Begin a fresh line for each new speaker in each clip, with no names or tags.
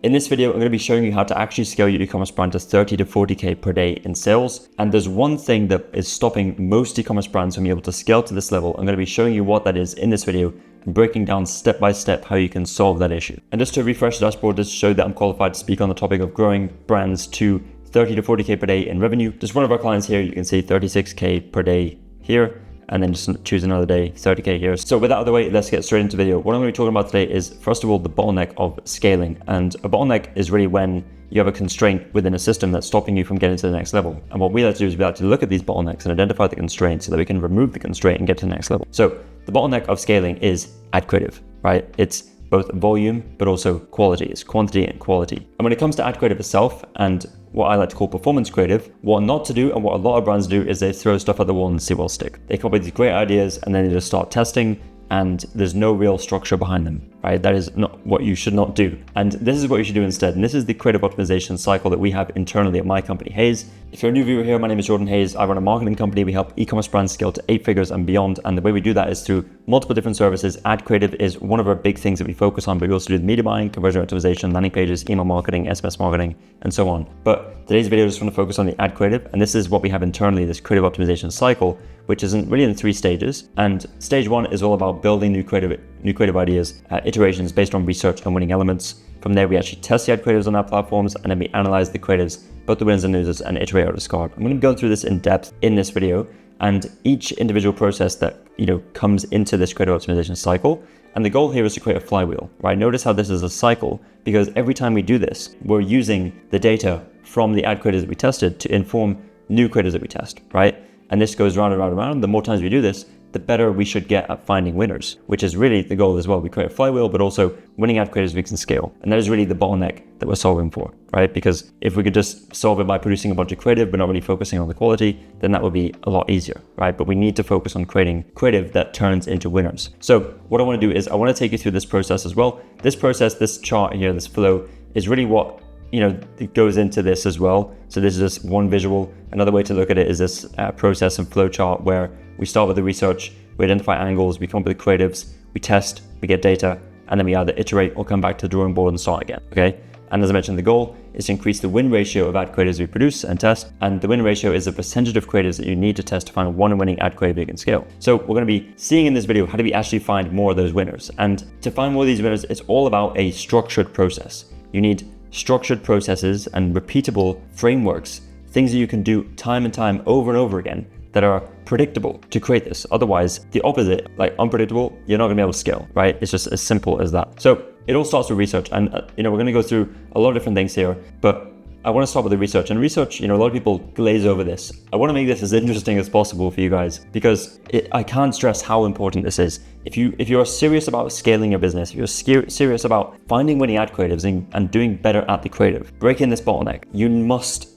In this video, I'm going to be showing you how to actually scale your e-commerce brand to 30 to 40K per day in sales. And there's one thing that is stopping most e-commerce brands from being able to scale to this level. I'm going to be showing you what that is in this video and breaking down step by step how you can solve that issue. And just to refresh the dashboard, just to show that I'm qualified to speak on the topic of growing brands to 30 to 40K per day in revenue. Just one of our clients here, you can see 36K per day here, and then just choose another day, 30K here. So with that out of the way, let's get straight into the video. What I'm going to be talking about today is, first of all, the bottleneck of scaling. And a bottleneck is really when you have a constraint within a system that's stopping you from getting to the next level. And what we like to do is we like to look at these bottlenecks and identify the constraints so that we can remove the constraint and get to the next level. So the bottleneck of scaling is ad creative, right? It's both volume, but also quality. It's quantity and quality. And when it comes to ad creative itself, and what I like to call performance creative, what not to do and what a lot of brands do is they throw stuff at the wall and see what'll stick. They come up with these great ideas and then they just start testing, and there's no real structure behind them, right? That is not what you should not do. And this is what you should do instead. And this is the creative optimization cycle that we have internally at my company, Hayes. If you're a new viewer here, my name is Jordan Hayes. I run a marketing company. We help e-commerce brands scale to 8 figures and beyond. And the way we do that is through multiple different services. Ad creative is one of our big things that we focus on, but we also do the media buying, conversion optimization, landing pages, email marketing, SMS marketing, and so on. But today's video is just want to focus on the ad creative. And this is what we have internally, this creative optimization cycle, which is really in 3 stages. And stage 1 is all about building new creative ideas, iterations based on research and winning elements. From there, we actually test the ad creatives on our platforms, and then we analyze the creatives, both the winners and losers, and iterate or discard. I'm going to be going through this in depth in this video, and each individual process that comes into this creative optimization cycle. And the goal here is to create a flywheel, right? Notice how this is a cycle, because every time we do this, we're using the data from the ad creatives that we tested to inform new creatives that we test, right? And this goes round and round and round. The more times we do this, the better we should get at finding winners, which is really the goal as well. We create a flywheel, but also winning ad creatives we can scale. And that is really the bottleneck that we're solving for, right? Because if we could just solve it by producing a bunch of creative, but not really focusing on the quality, then that would be a lot easier, right? But we need to focus on creating creative that turns into winners. So what I want to do is I want to take you through this process as well. This process, this chart here, this flow is really what it goes into this as well. So this is just one visual. Another way to look at it is this process and flow chart where we start with the research, we identify angles, we come up with the creatives, we test, we get data, and then we either iterate or come back to the drawing board and start again, okay? And as I mentioned, the goal is to increase the win ratio of ad creatives we produce and test. And the win ratio is the percentage of creatives that you need to test to find one winning ad creative you can scale. So we're going to be seeing in this video, how do we actually find more of those winners? And to find more of these winners, it's all about a structured process. You need structured processes and repeatable frameworks, things that you can do time and time over and over again that are predictable to create this. Otherwise, the opposite, like unpredictable, you're not gonna be able to scale, right? It's just as simple as that. So it all starts with research, and we're gonna go through a lot of different things here, but I wanna start with the research. And research, a lot of people glaze over this. I wanna make this as interesting as possible for you guys, because I can't stress how important this is. If you're serious about scaling your business, if you're serious about finding winning ad creatives and doing better at the creative, breaking this bottleneck, you must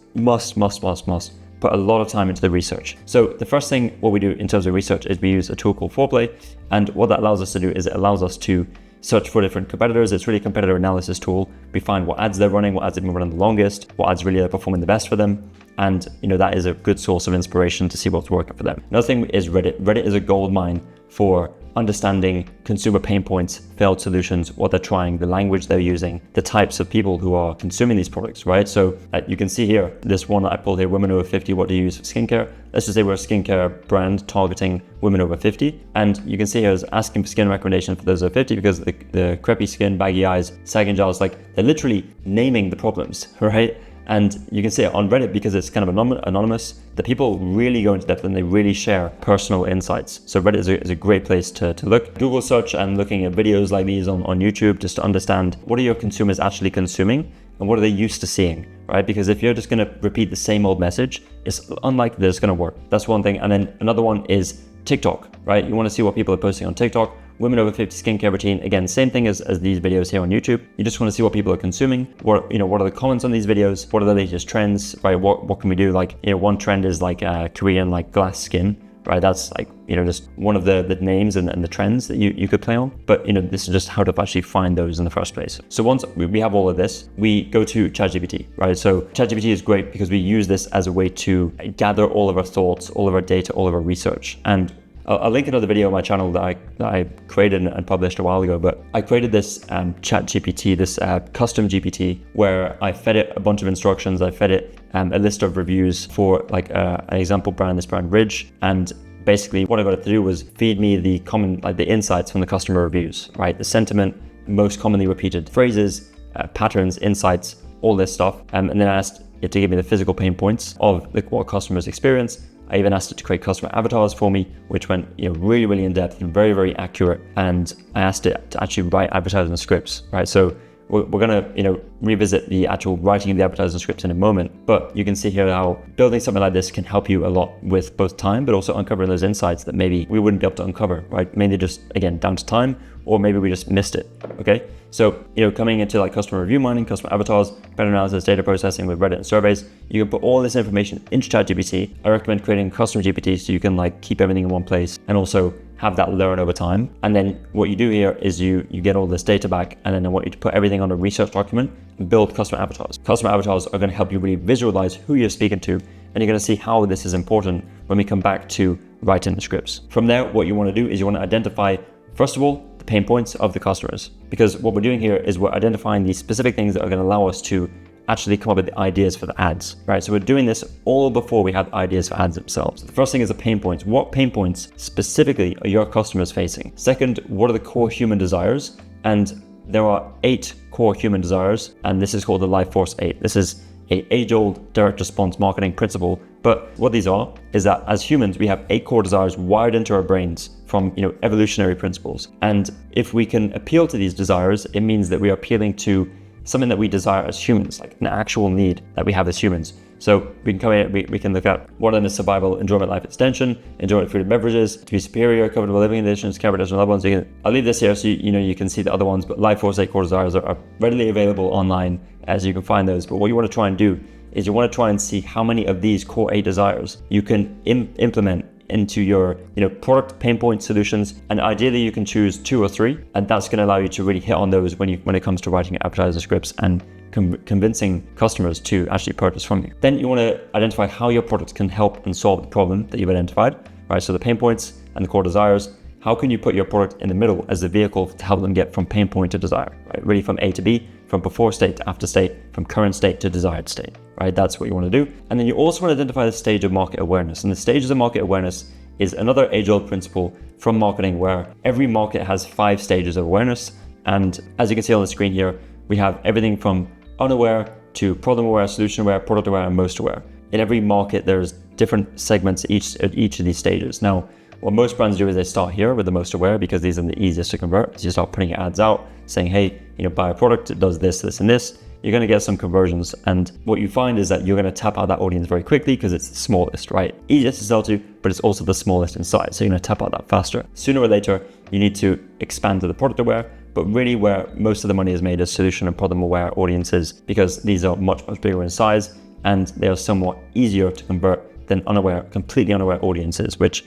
put a lot of time into the research. So the first thing what we do in terms of research is we use a tool called Foreplay. And what that allows us to do is it allows us to search for different competitors. It's really a competitor analysis tool. We find what ads they're running, what ads have been running the longest, what ads really are performing the best for them. And that is a good source of inspiration to see what's working for them. Another thing is Reddit. Reddit is a gold mine for understanding consumer pain points, failed solutions, what they're trying, the language they're using, the types of people who are consuming these products, right? So you can see here, this one that I pulled here, women over 50, what do you use for skincare? Let's just say we're a skincare brand targeting women over 50. And you can see here is asking for skin recommendation for those over 50, because the crepey skin, baggy eyes, sagging jowls, they're literally naming the problems, right? And you can see it on Reddit, because it's kind of anonymous, the people really go into depth and they really share personal insights. So Reddit is a great place to look. Google search and looking at videos like these on YouTube, just to understand what are your consumers actually consuming and what are they used to seeing, right? Because if you're just gonna repeat the same old message, it's unlikely that it's gonna work. That's one thing. And then another one is TikTok, right? You wanna see what people are posting on TikTok. Women over 50 skincare routine. Again, same thing as these videos here on YouTube. You just want to see what people are consuming. What are the comments on these videos? What are the latest trends, right? What can we do? One trend is Korean glass skin, right? That's just one of the names and the trends that you could play on. But this is just how to actually find those in the first place. So once we have all of this, we go to ChatGPT, right? So ChatGPT is great because we use this as a way to gather all of our thoughts, all of our data, all of our research. And I'll link another video on my channel that I created and published a while ago, but I created this chat GPT, this custom GPT, where I fed it a bunch of instructions. I fed it a list of reviews for like an example brand, this brand Ridge, and basically what I got it to do was feed me the the insights from the customer reviews, right? The sentiment, most commonly repeated phrases, patterns, insights, all this stuff. And then I asked it to give me the physical pain points of what customers experience. I even asked it to create customer avatars for me, which went really, really in depth and very, very accurate. And I asked it to actually write advertising scripts, right? So we're gonna revisit the actual writing of the advertising scripts in a moment, but you can see here how building something like this can help you a lot with both time, but also uncovering those insights that maybe we wouldn't be able to uncover, right? Mainly just, again, down to time, or maybe we just missed it, okay? So, coming into like customer review mining, customer avatars, better analysis, data processing with Reddit and surveys, you can put all this information into ChatGPT. I recommend creating custom GPT so you can like keep everything in one place and also have that learn over time. And then what you do here is you get all this data back, and then I want you to put everything on a research document and build customer avatars. Customer avatars are going to help you really visualize who you're speaking to, and you're going to see how this is important when we come back to writing the scripts. From there, what you want to do is you want to identify, first of all, the pain points of the customers, because what we're doing here is we're identifying these specific things that are going to allow us to actually come up with the ideas for the ads, right? So we're doing this all before we have ideas for ads themselves. So the first thing is the pain points. What pain points specifically are your customers facing? Second, what are the core human desires? And there are 8 core human desires, and this is called the Life Force 8. This is an age-old direct response marketing principle. But what these are is that as humans, we have 8 core desires wired into our brains from evolutionary principles. And if we can appeal to these desires, it means that we are appealing to something that we desire as humans, like an actual need that we have as humans. So we can come in, we can look at what is survival, enjoyment, life extension, enjoyment, food and beverages, to be superior, comfortable living conditions, care for loved ones. I'll leave this here so you can see the other ones, but Life Force 8 core desires are readily available online, as you can find those. But what you want to try and do is you want to try and see how many of these core 8 desires you can implement into your product pain point solutions, and ideally you can choose 2 or 3, and that's going to allow you to really hit on those when it comes to writing advertising scripts and convincing customers to actually purchase from you. Then you want to identify how your product can help and solve the problem that you've identified, right? So the pain points and the core desires. How can you put your product in the middle as the vehicle to help them get from pain point to desire, right? Really from A to B, from before state to after state, from current state to desired state, right? That's what you want to do. And then you also want to identify the stage of market awareness. And the stages of market awareness is another age-old principle from marketing, where every market has 5 stages of awareness. And as you can see on the screen here, we have everything from unaware to problem aware, solution aware, product aware, and most aware. In every market, there's different segments at each of these stages. Now, what most brands do is they start here with the most aware, because these are the easiest to convert. So you start putting ads out saying, hey, buy a product, it does this, this, and this. You're going to get some conversions. And what you find is that you're going to tap out that audience very quickly because it's the smallest, right? Easiest to sell to, but it's also the smallest in size. So you're going to tap out that faster. Sooner or later, you need to expand to the product aware, but really where most of the money is made is solution and problem aware audiences, because these are much, much bigger in size and they are somewhat easier to convert than unaware, completely unaware audiences, which,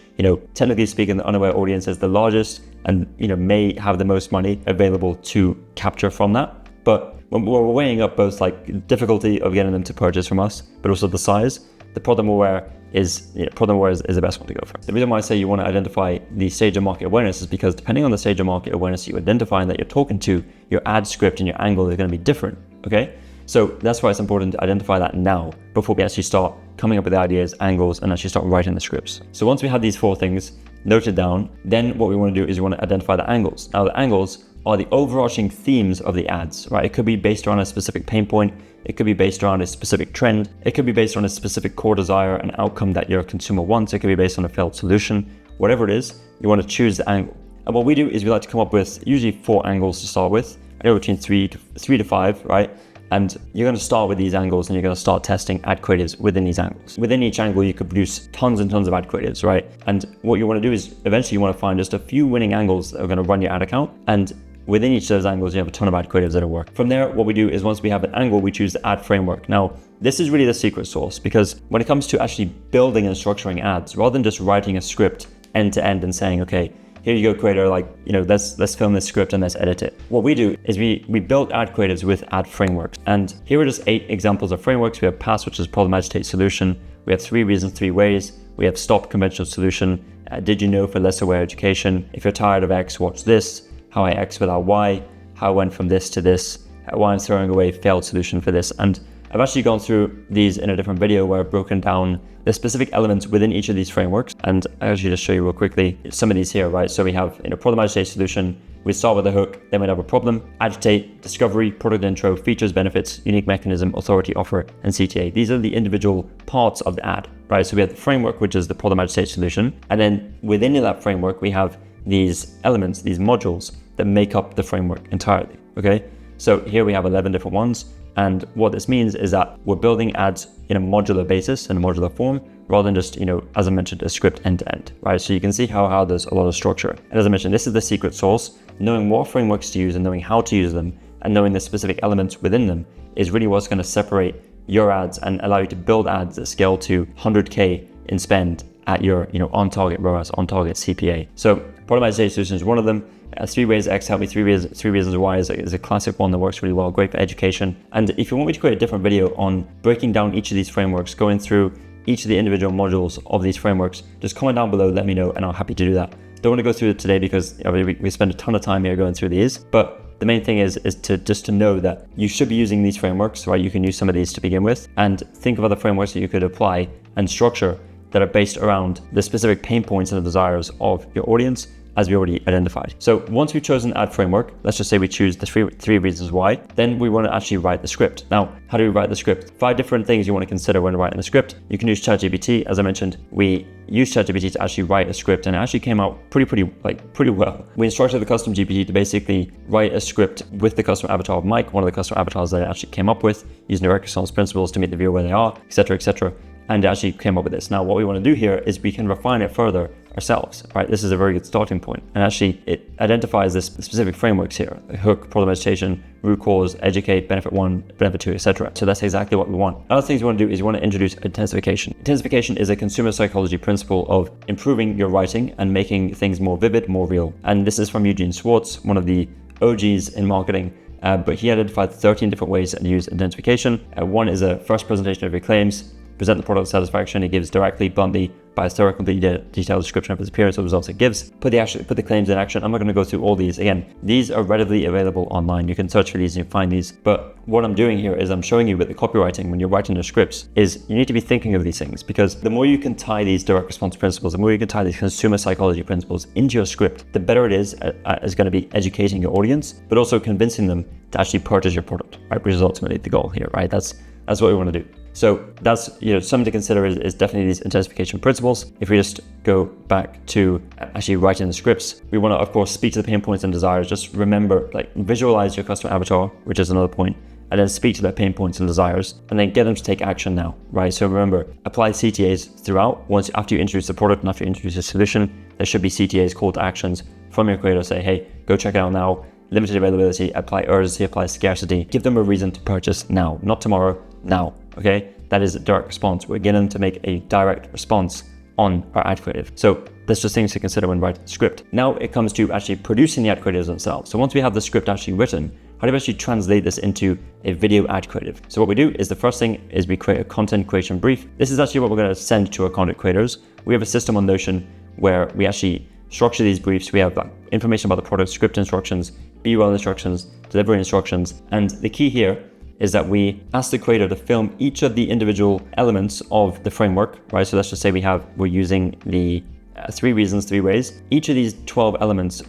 technically speaking, the unaware audience is the largest and, may have the most money available to capture from that. But when we're weighing up both like difficulty of getting them to purchase from us, but also the size, the problem aware is the best one to go for. The reason why I say you want to identify the stage of market awareness is because depending on the stage of market awareness you identify and that you're talking to, your ad script and your angle is going to be different, okay? So that's why it's important to identify that now before we actually start coming up with ideas, angles, and actually start writing the scripts. So once we have these 4 things noted down, then what we want to do is we want to identify the angles. Now the angles are the overarching themes of the ads, right? It could be based around a specific pain point. It could be based around a specific trend. It could be based on a specific core desire, an outcome that your consumer wants. It could be based on a failed solution. Whatever it is, you want to choose the angle. And what we do is we like to come up with usually 4 angles to start with, anywhere between 3 to 5, right? And you're going to start with these angles and you're going to start testing ad creatives within these angles. Within each angle, you could produce tons and tons of ad creatives, right? And what you want to do is eventually you want to find just a few winning angles that are going to run your ad account. And within each of those angles, you have a ton of ad creatives that'll work. From there, what we do is once we have an angle, we choose the ad framework. Now, this is really the secret sauce, because when it comes to actually building and structuring ads, rather than just writing a script end to end and saying, okay, here you go, creator, let's film this script and let's edit it. What we do is we build ad creatives with ad frameworks. And here are just 8 examples of frameworks. We have PASS, which is problem, agitate, solution. We have 3 reasons, 3 ways. We have stop, conventional solution, Did you know for less aware education? If you're tired of X, watch this. How I X without Y. How I went from this to this. Why I'm throwing away failed solution for this. And I've actually gone through these in a different video where I've broken down the specific elements within each of these frameworks. And I'll actually just show you real quickly some of these here, right? So we have problem agitate solution. We start with a hook, then we'd have a problem, agitate, discovery, product intro, features, benefits, unique mechanism, authority, offer, and CTA. These are the individual parts of the ad, right? So we have the framework, which is the problem agitate solution. And then within that framework, we have these elements, these modules that make up the framework entirely, okay? So here we have 11 different ones. And what this means is that we're building ads in a modular basis, in a modular form, rather than just, as I mentioned, a script end to end, right? So you can see how there's a lot of structure. And as I mentioned, this is the secret sauce. Knowing what frameworks to use and knowing how to use them and knowing the specific elements within them is really what's going to separate your ads and allow you to build ads that scale to 100K in spend at your, on target ROAS, on target CPA. So problem agitation solution is one of them. 3 ways X help me, 3 reasons Y is a classic one that works really well, great for education. And if you want me to create a different video on breaking down each of these frameworks, going through each of the individual modules of these frameworks, just comment down below, let me know, and I'm happy to do that. Don't want to go through it today because we spend a ton of time here going through these, but the main thing is to know that you should be using these frameworks, right? You can use some of these to begin with, and think of other frameworks that you could apply and structure that are based around the specific pain points and the desires of your audience, as we already identified. So once we've chosen ad framework, let's just say we choose the three reasons why, then we want to actually write the script. Now, how do we write the script? 5 different things you want to consider when writing the script. You can use ChatGPT. As I mentioned, we used ChatGPT to actually write a script, and it actually came out pretty well. We instructed the custom GPT to basically write a script with the customer avatar of Mike, one of the customer avatars that it actually came up with, using direct response principles to meet the viewer where they are, etc., and it actually came up with this. Now, what we want to do here is we can refine it further ourselves, right? This is a very good starting point. And actually, it identifies this specific frameworks here: hook, problem agitation, root cause, educate, benefit 1, benefit 2, etc. So that's exactly what we want. Other things we want to do is we want to introduce intensification. Intensification is a consumer psychology principle of improving your writing and making things more vivid, more real. And this is from Eugene Schwartz, one of the OGs in marketing. But he identified 13 different ways to use intensification. One is a first presentation of your claims. Present the product satisfaction. He gives directly, bluntly, by a thorough, completely detailed description of his appearance or results it gives. Put the claims in action. I'm not going to go through all these. Again, these are readily available online. You can search for these and find these. But what I'm doing here is I'm showing you with the copywriting, when you're writing the scripts, is you need to be thinking of these things, because the more you can tie these direct response principles, the more you can tie these consumer psychology principles into your script, the better it is going to be educating your audience, but also convincing them to actually purchase your product, right? Which is ultimately the goal here, right? That's what we want to do. So that's something to consider is definitely these intensification principles. If we just go back to actually writing the scripts, we want to, of course, speak to the pain points and desires. Just remember, visualize your customer avatar, which is another point, and then speak to their pain points and desires, and then get them to take action now, right? So remember, apply CTAs throughout. After you introduce the product and after you introduce the solution, there should be CTAs, call to actions from your creator. Say, hey, go check it out now. Limited availability, apply urgency, apply scarcity. Give them a reason to purchase now, not tomorrow, now, okay? That is a direct response. We're getting them to make a direct response on our ad creative. So that's just things to consider when writing the script. Now it comes to actually producing the ad creatives themselves. So once we have the script actually written, how do we actually translate this into a video ad creative? So what we do is the first thing is we create a content creation brief. This is actually what we're going to send to our content creators. We have a system on Notion where we actually structure these briefs. We have information about the product, script instructions, B-roll instructions, delivery instructions. And the key here is that we ask the creator to film each of the individual elements of the framework, right? So let's just say we're using the 3 reasons, 3 ways. Each of these 12 elements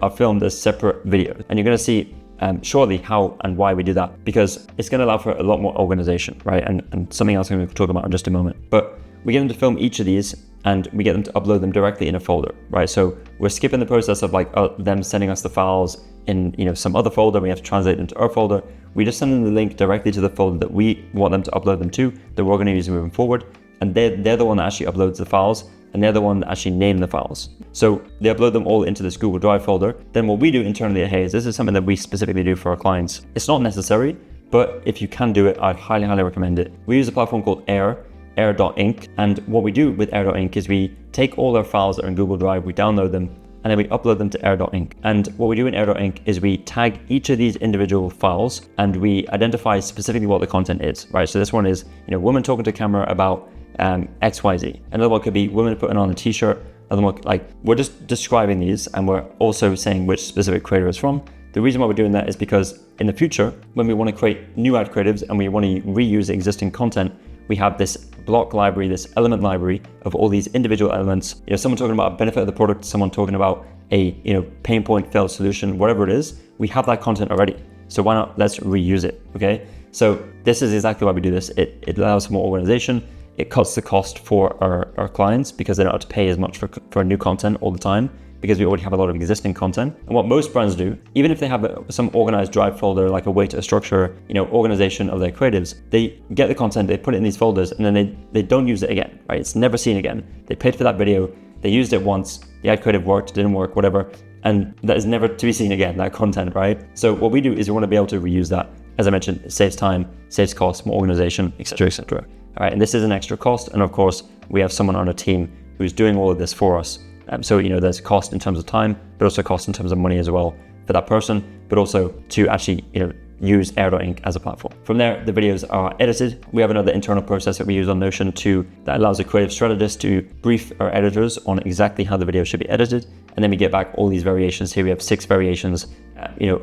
are filmed as separate videos. And you're going to see shortly how and why we do that, because it's going to allow for a lot more organization, right? And something else I'm going to talk about in just a moment. But we get them to film each of these, and we get them to upload them directly in a folder, right? So we're skipping the process of them sending us the files in some other folder. We have to translate them to our folder. We just send them the link directly to the folder that we want them to upload them to, that we're going to use moving forward. And they're the one that actually uploads the files, and they're the one that actually name the files. So they upload them all into this Google Drive folder. Then what we do internally at Hays, this is something that we specifically do for our clients. It's not necessary, but if you can do it, I'd highly, highly recommend it. We use a platform called Air.inc. And what we do with Air.inc is we take all our files that are in Google Drive, we download them, and then we upload them to Air.inc. And what we do in Air.inc is we tag each of these individual files, and we identify specifically what the content is, right? So this one is, woman talking to camera about XYZ. Another one could be women putting on a t-shirt of them like, we're just describing these and we're also saying which specific creator it's from. The reason why we're doing that is because in the future, when we want to create new ad creatives and we want to reuse existing content, we have this block library, this element library of all these individual elements. Someone talking about a benefit of the product, someone talking about a pain point, failed solution, whatever it is, we have that content already. So why not, let's reuse it, okay? So this is exactly why we do this. It allows for more organization. It cuts the cost for our clients because they don't have to pay as much for new content all the time, because we already have a lot of existing content. And what most brands do, even if they have some organized drive folder, like a way to structure, organization of their creatives, they get the content, they put it in these folders, and then they don't use it again, right? It's never seen again. They paid for that video, they used it once, the ad creative worked, didn't work, whatever, and that is never to be seen again, that content, right? So what we do is we want to be able to reuse that. As I mentioned, it saves time, saves cost, more organization, etc., etc. All right, and this is an extra cost, and of course, we have someone on a team who's doing all of this for us. So, there's cost in terms of time, but also cost in terms of money as well for that person, but also to actually, use Air.ink as a platform. From there, the videos are edited. We have another internal process that we use on Notion that allows a creative strategist to brief our editors on exactly how the video should be edited. And then we get back all these variations. Here we have 6 variations,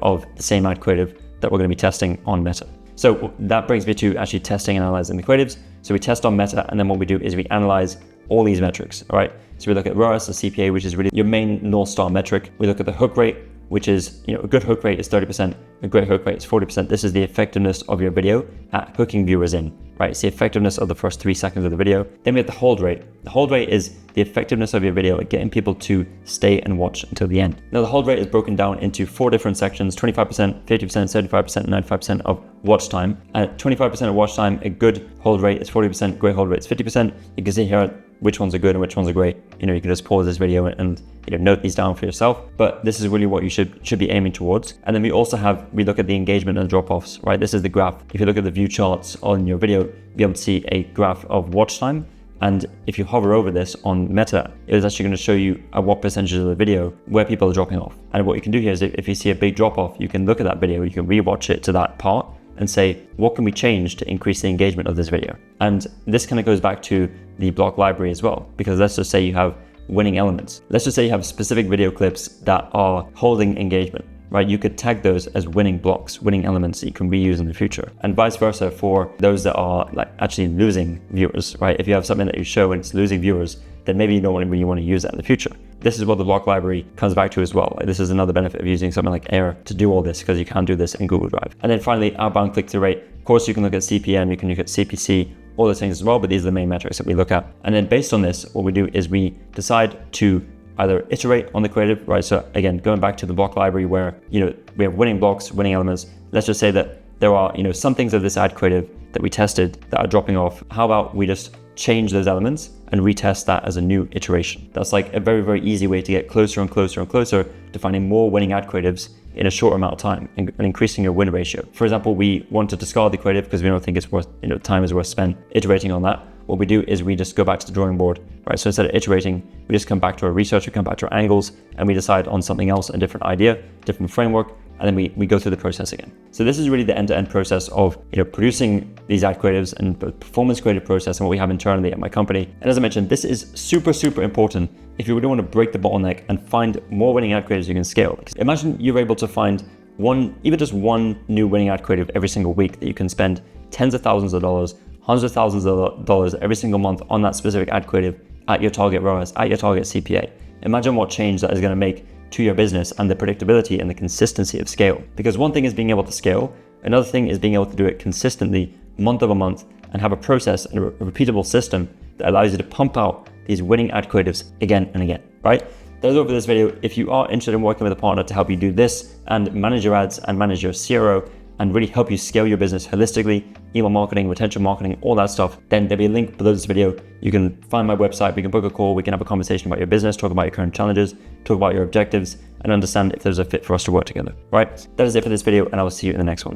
of the same ad creative that we're going to be testing on Meta. So that brings me to actually testing and analyzing the creatives. So we test on Meta, and then what we do is we analyze all these metrics, all right? So we look at ROAS, the CPA, which is really your main North Star metric. We look at the hook rate, which is, a good hook rate is 30%, a great hook rate is 40%. This is the effectiveness of your video at hooking viewers in, right? It's the effectiveness of the first 3 seconds of the video. Then we have the hold rate. The hold rate is the effectiveness of your video at getting people to stay and watch until the end. Now the hold rate is broken down into 4 different sections: 25%, 50%, 75%, and 95% of watch time. At 25% of watch time, a good hold rate is 40%, great hold rate is 50%. You can see here which ones are good and which ones are great. You can just pause this video and note these down for yourself, but this is really what you should be aiming towards. And then we look at the engagement and drop-offs, right? This is the graph. If you look at the view charts on your video, you'll be able to see a graph of watch time. And if you hover over this on Meta, it is actually going to show you at what percentage of the video where people are dropping off. And what you can do here is if you see a big drop off, you can look at that video, you can rewatch it to that part and say, what can we change to increase the engagement of this video? And this kind of goes back to the block library as well, because let's just say you have winning elements. Let's just say you have specific video clips that are holding engagement, right? You could tag those as winning blocks, winning elements that you can reuse in the future, and vice versa for those that are like actually losing viewers, right? If you have something that you show and it's losing viewers, then maybe you don't really want to use that in the future. This is what the block library comes back to as well. Like, this is another benefit of using something like Air to do all this, because you can't do this in Google Drive. And then finally, outbound click-through rate. Of course, you can look at CPM, you can look at CPC, all those things as well, but these are the main metrics that we look at. And then based on this, what we do is we decide to either iterate on the creative, right? So again, going back to the block library where, we have winning blocks, winning elements. Let's just say that there are, some things of this ad creative that we tested that are dropping off. How about we just change those elements and retest that as a new iteration? That's like a very, very easy way to get closer and closer and closer to finding more winning ad creatives in a short amount of time and increasing your win ratio. For example, we want to discard the creative because we don't think it's worth, time is worth spent iterating on that. What we do is we just go back to the drawing board, right? So instead of iterating, we just come back to our research, we come back to our angles, and we decide on something else, a different idea, different framework, and then we go through the process again. So this is really the end-to-end process of producing these ad creatives and the performance creative process and what we have internally at my company. And as I mentioned, this is super, super important if you really want to break the bottleneck and find more winning ad creatives you can scale. Because imagine you're able to find even just one new winning ad creative every single week that you can spend tens of thousands of dollars, hundreds of thousands of dollars every single month on that specific ad creative at your target ROAS, at your target CPA. Imagine what change that is going to make to your business and the predictability and the consistency of scale. Because one thing is being able to scale, another thing is being able to do it consistently month over month and have a process and a repeatable system that allows you to pump out these winning ad creatives again and again, right? That's all for this video. If you are interested in working with a partner to help you do this and manage your ads and manage your CRO and really help you scale your business holistically, email marketing, retention marketing, all that stuff, then there'll be a link below this video. You can find my website, we can book a call, we can have a conversation about your business, talk about your current challenges, talk about your objectives, and understand if there's a fit for us to work together, right? That is it for this video, and I will see you in the next one.